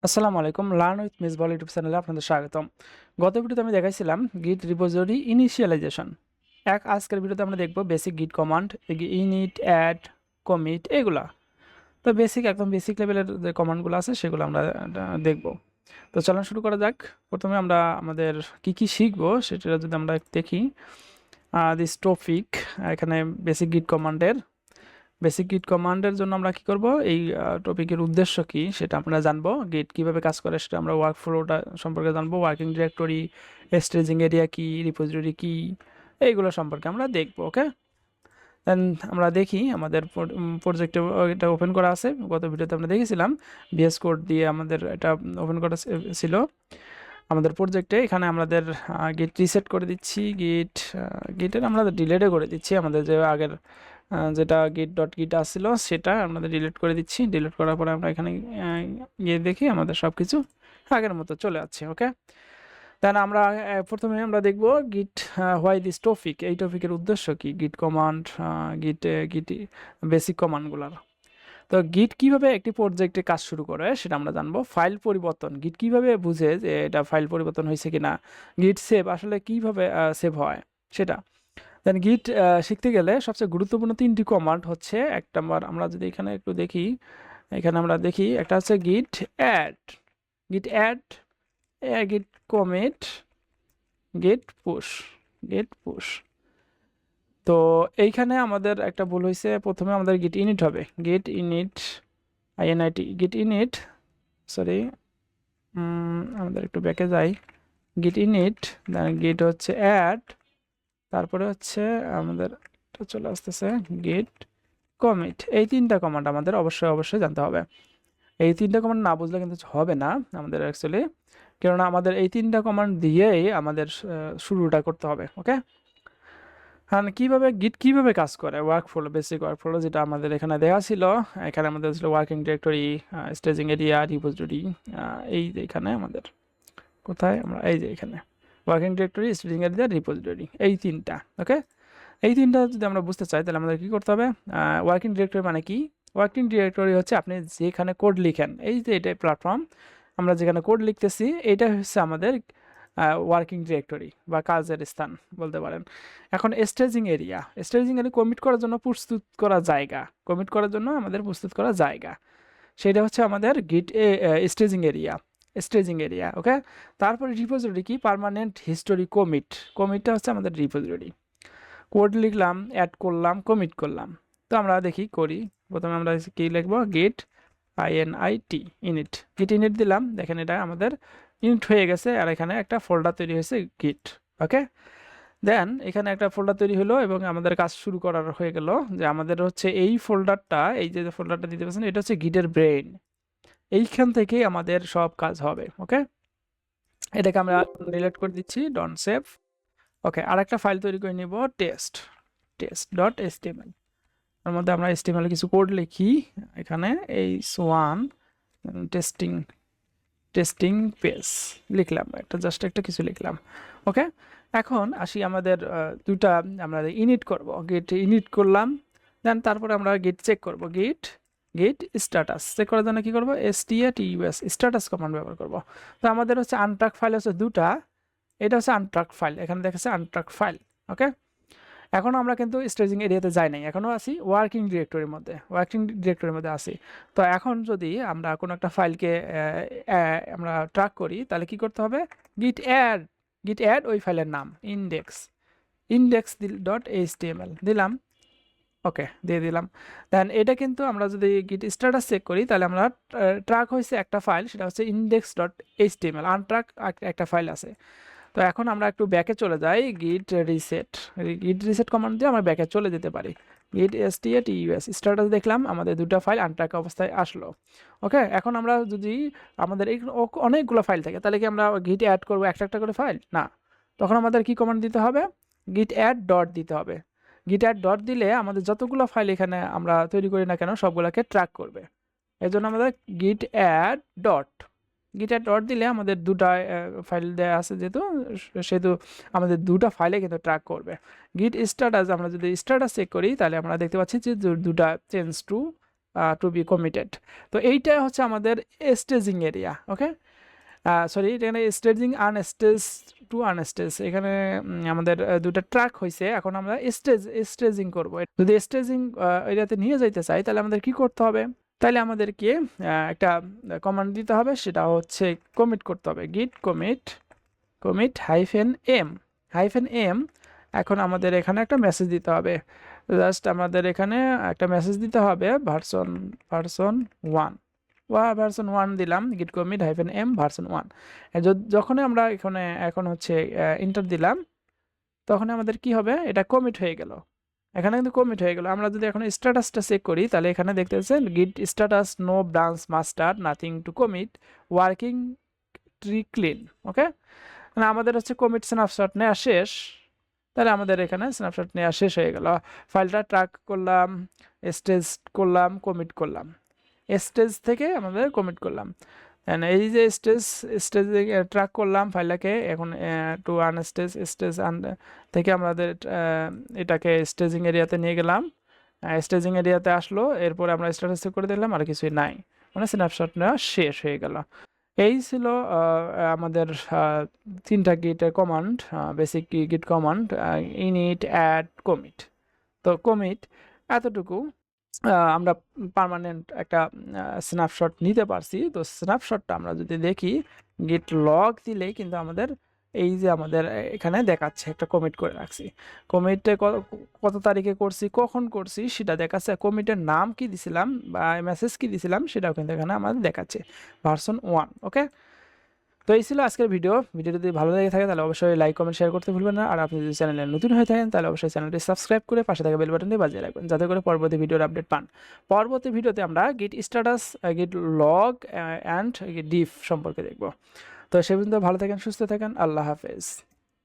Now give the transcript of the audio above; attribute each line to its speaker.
Speaker 1: আসসালামু আলাইকুম, learn with miss ball YouTube চ্যানেলে আপনাদের স্বাগতম। গত ভিডিওতে আমি দেখাইছিলাম গিট রিপোজিটরি ইনিশিয়ালাইজেশন। আজকের ভিডিওতে আমরা দেখব বেসিক গিট কমান্ড, ইনিট, অ্যাড, কমিট, এগুলা। তো একদম বেসিক লেভেলের যে কমান্ডগুলো আছে সেগুলো আমরা দেখব। তো চলুন শুরু করা যাক। প্রথমে আমরা আমাদের কি কি শিখবো সেটা যদি আমরা দেখি, দিস টপিক, এখানে বেসিক গিট কমান্ডের জন্য আমরা কি করব, এই টপিকের উদ্দেশ্য কি সেটা আমরা জানবো। গিট কিভাবে কাজ করে সেটা আমরা ওয়ার্ক ফ্লোটা সম্পর্কে জানবো। ওয়ার্কিং ডিরেক্টরি, স্টেজিং এরিয়া কি, রিপোজিটরি কি, এইগুলো সম্পর্কে আমরা দেখবো। ওকে, দেন আমরা দেখি আমাদের প্রজেক্টে এটা ওপেন করা আছে। গত ভিডিওতে আমরা দেখেছিলাম ভিএস কোড দিয়ে আমাদের এটা ওপেন করা ছিল আমাদের প্রজেক্টে। এখানে আমাদের গিট রিসেট করে দিচ্ছি, গিটের আমরা ডিলেটও করে দিচ্ছি। আমাদের যে আগের যেটা git আসছিল সেটা আমাদের ডিলিট করে দিচ্ছি। ডিলিট করার পরে আমরা এখানে গিয়ে দেখি আমাদের সব কিছু আগের মতো চলে আসছে। ওকে, দেন আমরা প্রথমে আমরা দেখব গিট হোয়াই দিস টপিক, এই টপিকের উদ্দেশ্য কি, গিট কমান্ড, গিট বেসিক কমান্ডগুলোর। তো গিট কিভাবে একটি প্রজেক্টে কাজ শুরু করে সেটা আমরা জানবো। ফাইল পরিবর্তন, গিট কিভাবে বুঝে যে এটা ফাইল পরিবর্তন হয়েছে কিনা, গিট সেভ আসলে কিভাবে সেভ হয় সেটা। দেন গিট শিখতে গেলে সবচেয়ে গুরুত্বপূর্ণ তিনটি কমান্ড হচ্ছে, এক নম্বর আমরা যদি এখানে একটু দেখি, এখানে আমরা দেখি একটা হচ্ছে গিট অ্যাড, গিট অ্যাড, গিট কমিট, গিট পুশ। তো এইখানে আমাদের একটা ভুল হয়েছে। প্রথমে আমাদের গিট ইনিট হবে, গিট ইনিট, গিট ইনিট, সরি, আমাদের একটু ব্যাকে যাই। গিট ইনিট, দেন গিট হচ্ছে অ্যাড, তারপরে হচ্ছে আমাদের চলে আসতেছে গিট কমিট। এই তিনটা কমান্ড আমাদের অবশ্যই জানতে হবে। এই তিনটা কমান্ড না বুঝলে কিন্তু হবে না আমাদের অ্যাকচুয়ালি, কেননা আমাদের এই তিনটা কমান্ড দিয়েই আমাদের শুরুটা করতে হবে। ওকে, হ্যাঁ, কিভাবে কাজ করে, ওয়ার্কফ্লো, বেসিক ওয়ার্কফ্লো যেটা আমাদের এখানে দেওয়া ছিল। এখানে আমাদের ছিল working directory, staging area, repository. এই যে এখানে আমাদের কোথায় আমরা, এই যে এখানে working directory, staging area, repository, এই তিনটা। ওকে, এই তিনটা যদি আমরা বুঝতে চাই তাহলে আমাদের কি করতে হবে। ওয়ার্কিং ডিরেক্টরি মানে কি? ওয়ার্কিং ডিরেক্টরি হচ্ছে আপনি যেখানে কোড লিখেন, এই যে এটা প্ল্যাটফর্ম, আমরা যেখানে কোড লিখতেছি এটা হচ্ছে আমাদের ওয়ার্কিং ডিরেক্টরি বা কাজের স্থান বলতে পারেন। এখন স্টেজিং এরিয়া কমিট করার জন্য আমাদের প্রস্তুত করা জায়গা, সেটা হচ্ছে আমাদের স্টেজিং এরিয়া। ওকে, তারপরে রিপোজিটরি কি, পার্মানেন্ট হিস্টোরি কমিটটা হচ্ছে আমাদের রিপোজিটরি। কোড লিখলাম, অ্যাড করলাম, কমিট করলাম। তো আমরা দেখি করি। প্রথমে আমরা কি লিখবো, গিট ইনিট দিলাম। দেখেন এটা আমাদের ইনিট হয়ে গেছে, আর এখানে একটা ফোল্ডার তৈরি হয়েছে গিট। ওকে, দেন এখানে একটা ফোল্ডার তৈরি হলো এবং আমাদের কাজ শুরু করার হয়ে গেল। যে আমাদের হচ্ছে এই ফোল্ডারটা, এই যে ফোল্ডারটা দিতে পারছেন, এটা হচ্ছে গিটের ব্রেইন। এইখান থেকেই আমাদের সব কাজ হবে। ওকে, এটাকে আমরা রিলেট করে দিচ্ছি, ডন্ট সেভ। ওকে, আর একটা ফাইল তৈরি করে নিব, test.html। তার মধ্যে আমরা HTML কিছু কোড লিখি। এখানে h1 টেস্টিং টেস্টিং পেজ লিখলাম, জাস্ট একটা কিছু লিখলাম। ওকে, এখন আসি আমাদের দুটা আমরা ইনিট করব। গিট ইনিট করলাম, দেন তারপরে আমরা গিট চেক করব। গিট স্ট্যাটাস চেক করার জন্য কি করব, status স্ট্যাটাস কমান্ড ব্যবহার করব। তো আমাদের হচ্ছে আনট্রাক ফাইল হচ্ছে দুটা, এটা হচ্ছে আনট্রাক ফাইল, এখানে দেখাচ্ছে আনট্রাক ফাইল। ওকে, এখনও আমরা কিন্তু স্টেজিং এরিয়াতে যাই নাই, এখনও আছি ওয়ার্কিং ডিরেক্টরির মধ্যে আছি। তো এখন যদি আমরা কোনো একটা ফাইলকে আমরা ট্র্যাক করি তাহলে কি করতে হবে, গিট অ্যাড ওই ফাইলের নাম index.html দিলাম। ওকে, দিয়ে দিলাম। দেন এটা কিন্তু আমরা যদি গিট স্ট্যাটাস চেক করি তাহলে আমরা ট্র্যাক হয়েছে একটা ফাইল, সেটা হচ্ছে index.html, আনট্র্যাক একটা ফাইল আছে। তো এখন আমরা একটু ব্যাকে চলে যাই, গিট রিসেট কমান্ড দিয়ে আমরা ব্যাকে চলে যেতে পারি। গিট স্ট্যাটাস দেখলাম আমাদের দুটো ফাইল আনট্র্যাক অবস্থায় আসলো। ওকে, এখন আমরা যদি আমাদের অনেকগুলো ফাইল থাকে তাহলে কি আমরা গিট অ্যাড করবো একটা করে ফাইল? না, তখন আমাদের কি কমান্ড দিতে হবে, গিট অ্যাড ডট দিতে হবে। গিট অ্যাড ডট দিলে আমাদের যতগুলো ফাইল এখানে আমরা তৈরি করি না কেন সবগুলোকে ট্র্যাক করবে। এই জন্য আমাদের গিট অ্যাড ডট দিলে আমাদের দুটা ফাইল দেওয়া আছে সেহেতু আমাদের দুটা ফাইলে কিন্তু ট্র্যাক করবে। গিট স্ট্যাটাস, আমরা যদি স্ট্যাটাস চেক করি তাহলে আমরা দেখতে পাচ্ছি যে দুটা change to to be committed. তো এইটা হচ্ছে আমাদের স্টেজিং এরিয়া। ওকে, সরি, এখানে স্টেজিং আনস্টেজ টু আনস্টেজ, এখানে আমাদের দুটা ট্র্যাক হয়েছে। এখন আমরা স্টেজিং করব। যদি স্টেজিং এরিয়াতে নিয়ে যাইতে চাই তাহলে আমাদের কি করতে হবে? তাহলে আমাদেরকে একটা কমান্ড দিতে হবে, সেটা হচ্ছে কমিট করতে হবে, গিট কমিট -m। এখন আমাদের এখানে একটা মেসেজ দিতে হবে, জাস্ট আমাদের এখানে একটা মেসেজ দিতে হবে ভার্সন 1 ভার্সন 1 দিলাম, গিট কমিট -m ভার্সন 1। যখনই আমরা এখানে এখন হচ্ছে এন্টার দিলাম, তখন আমাদের কি হবে? এটা কমিট হয়ে গেল। এখানে কিন্তু কমিট হয়ে গেল। আমরা যদি এখন স্ট্যাটাসটা চেক করি তাহলে এখানে দেখতে পাচ্ছেন git status no branch master, nothing to commit, working tree clean. Okay, মানে আমাদের হচ্ছে কমিট স্ন্যাপশট নেওয়া শেষ। তাহলে আমাদের এখানে স্ন্যাপশট নেওয়া শেষ হয়ে গেল। ফাইলটা ট্র্যাক করলাম, স্টেজ করলাম, কমিট করলাম, স্টেজ থেকে আমাদের কমিট করলাম। এই যে স্টেজ ট্র্যাক করলাম ফাইলটাকে, এখন টু স্টেজ থেকে আমাদের এটাকে স্টেজিং এরিয়াতে নিয়ে গেলাম। স্টেজিং এরিয়াতে আসলো, এরপরে আমরা স্ট্যাটাস চেক করে দিলাম, আর কিছুই নাই, মানে স্ন্যাপশট নেওয়া শেষ হয়ে গেল। এই ছিল আমাদের 3টা গিটের কমান্ড, বেসিক গিট কমান্ড, ইনিট, অ্যাড, কমিট। তো কমিট এতটুকু আমরা পার্মানেন্ট একটা স্ন্যাপশট নিতে পারছি। তো স্ন্যাপশটটা আমরা যদি দেখি, গিট লগ দিলেই কিন্তু আমাদের এই যে আমাদের এখানে দেখাচ্ছে একটা কমিট করে রাখছি। কমিটে কত তারিখে করছি, কখন করছি সেটা দেখাচ্ছে। কমিটের নাম কি দিছিলাম বা মেসেজ কি দিছিলাম সেটাও কিন্তু এখানে আমাদের দেখাচ্ছে, ভার্সন 1। ওকে, তো এই ছিল আজকের ভিডিও। যদি ভালো লেগে থাকে তাহলে অবশ্যই লাইক, কমেন্ট, শেয়ার করতে ভুলবেন না। আর আপনি যদি চ্যানেলে নতুন হয়ে থাকেন তাহলে অবশ্যই চ্যানেলটি সাবস্ক্রাইব করে পাশে থাকা বেল বাটনটি বাজিয়ে রাখবেন, যাতে করে পরবর্তী ভিডিওর আপডেট পান। পরবর্তী ভিডিওতে আমরা গিট স্ট্যাটাস, গিট লগ অ্যান্ড ডিফ সম্পর্কে দেখব। তো সে পর্যন্ত ভালো থাকেন, সুস্থ থাকেন, আল্লাহ হাফেজ।